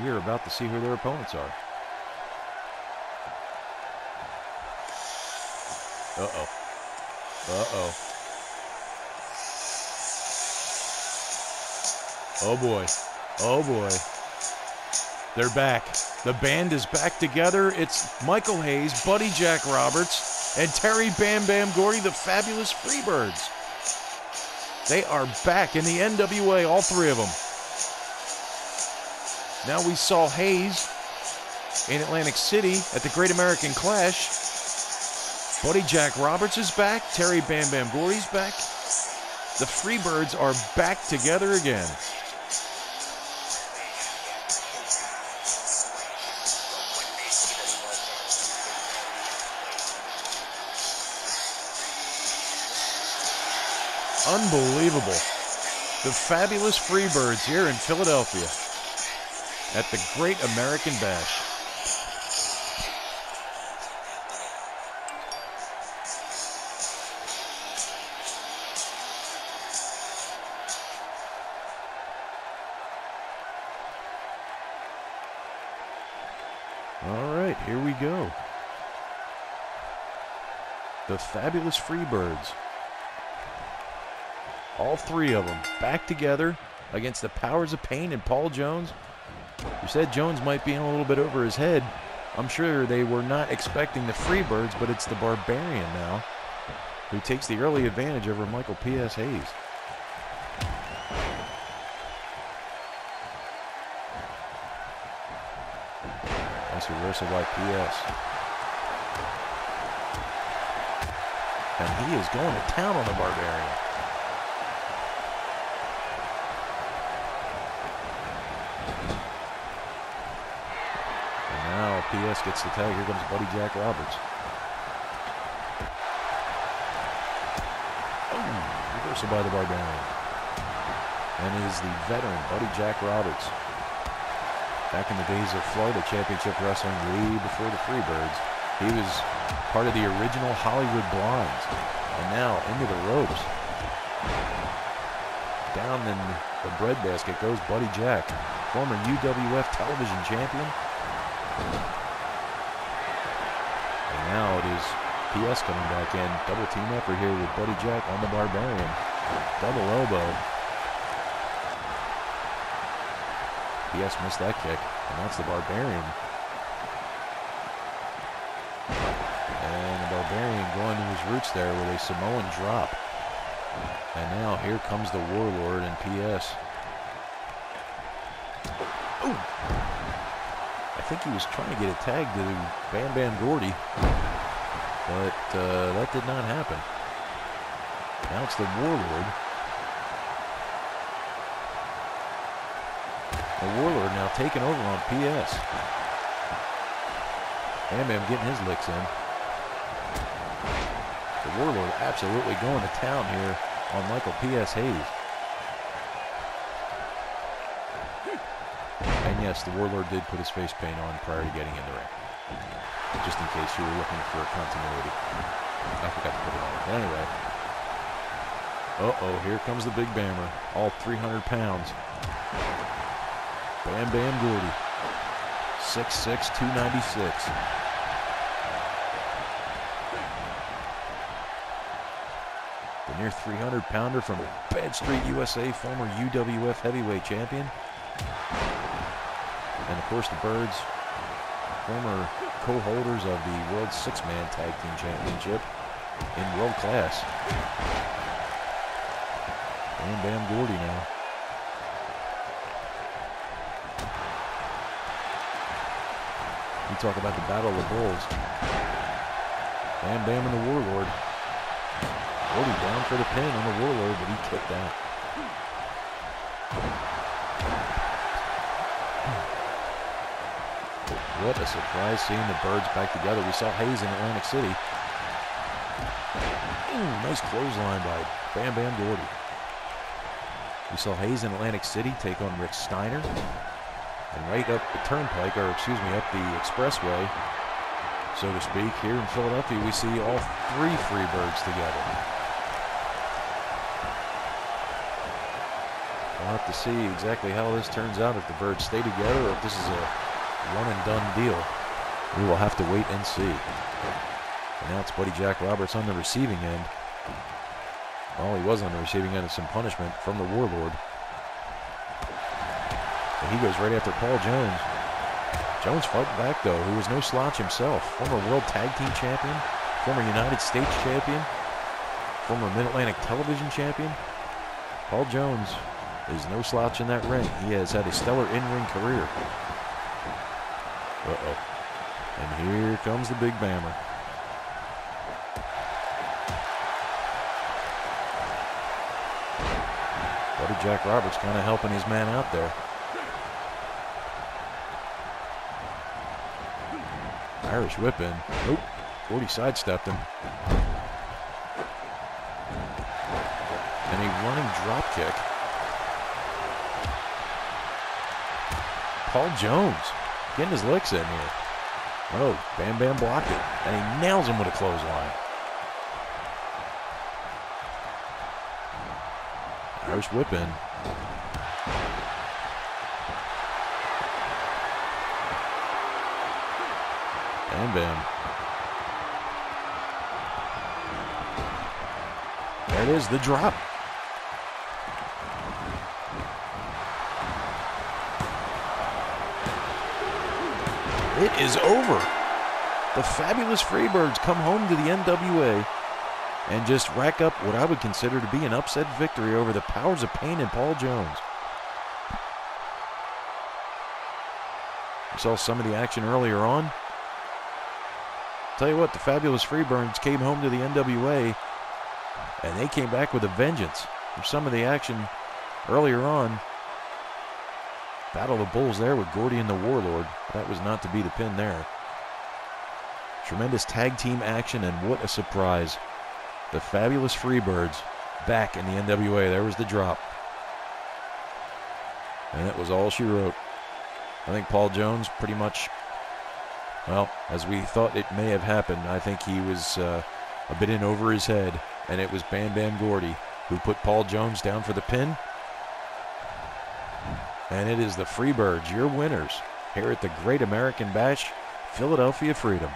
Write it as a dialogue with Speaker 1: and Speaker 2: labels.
Speaker 1: We are about to see who their opponents are. Uh-oh. Uh-oh. Oh, boy. Oh, boy. They're back. The band is back together. It's Michael Hayes, Buddy Jack Roberts, and Terry Bam Bam Gordy, the fabulous Freebirds. They are back in the NWA, all three of them. Now we saw Hayes in Atlantic City at the Great American Clash. Buddy Jack Roberts is back. Terry Bam Bam Gordy's back. The Freebirds are back together again. Unbelievable. The fabulous Freebirds here in Philadelphia at the Great American Bash. All right, here we go. The fabulous Freebirds. All three of them back together against the Powers of Pain and Paul Jones. You said Jones might be in a little bit over his head. I'm sure they were not expecting the Freebirds, but it's the Barbarian now who takes the early advantage over Michael P.S. Hayes. Nice reversal by P.S. And he is going to town on the Barbarian. P.S. gets the tag. Here comes Buddy Jack Roberts. Oh, reversal by the Barbarian. And is the veteran, Buddy Jack Roberts. Back in the days of Florida Championship Wrestling, way before the Freebirds, he was part of the original Hollywood Blondes. And now into the ropes. Down in the breadbasket goes Buddy Jack, former UWF television champion. And now it is P.S. coming back in. Double team effort here with Buddy Jack on the Barbarian. Double elbow. P.S. missed that kick, and that's the Barbarian. And the Barbarian going to his roots there with a Samoan drop. And now here comes the Warlord and P.S. Ooh. I think he was trying to get a tag to Bam Bam Gordy, but that did not happen. Now it's the Warlord. The Warlord now taking over on P.S. Bam Bam getting his licks in. The Warlord absolutely going to town here on Michael P.S. Hayes. And yes, the Warlord did put his face paint on prior to getting in the ring. Just in case you were looking for a continuity. I forgot to put it on. But anyway. Uh-oh, here comes the big Bammer. All 300 pounds. Bam Bam Gordy. 6'6", 296. The near 300-pounder from Bad Street, USA, former UWF heavyweight champion. And, of course, the Birds, former co-holders of the World Six-Man Tag Team Championship in world class. Bam Bam Gordy now. We talk about the Battle of the Bulls. Bam Bam and the Warlord. Gordy down for the pin on the Warlord, but he kicked out. What a surprise seeing the Birds back together. We saw Hayes in Atlantic City. Ooh, nice clothesline by Bam Bam Gordy. We saw Hayes in Atlantic City take on Rick Steiner. And right up the turnpike, or excuse me, up the expressway, so to speak, here in Philadelphia, we see all three Freebirds together. We'll have to see exactly how this turns out, if the Birds stay together or if this is a one-and-done deal. We will have to wait and see. And now it's Buddy Jack Roberts on the receiving end. Well, he was on the receiving end of some punishment from the Warlord. But he goes right after Paul Jones. Jones fighting back, though, who was no slouch himself. Former World Tag Team Champion, former United States Champion, former Mid-Atlantic Television Champion. Paul Jones is no slouch in that ring. He has had a stellar in-ring career. Uh-oh. And here comes the big bammer. Buddy Jack Roberts kind of helping his man out there. Irish whip in. Nope. Gordy sidestepped him. And a running drop kick. Paul Jones getting his licks in here. Oh, Bam Bam blocked it. And he nails him with a clothesline. Irish whip in. Bam Bam. There it is, the drop. It is over. The fabulous Freebirds come home to the NWA and just rack up what I would consider to be an upset victory over the Powers of Pain and Paul Jones. We saw some of the action earlier on. Tell you what, the fabulous Freebirds came home to the NWA and they came back with a vengeance. There's some of the action earlier on. Battle of the Bulls there with Gordy and the Warlord. That was not to be the pin there. Tremendous tag team action, and what a surprise. The fabulous Freebirds back in the NWA. There was the drop. And that was all she wrote. I think Paul Jones pretty much, well, as we thought it may have happened, I think he was a bit in over his head, and it was Bam Bam Gordy who put Paul Jones down for the pin. And it is the Freebirds, your winners, here at the Great American Bash, Philadelphia Freedom.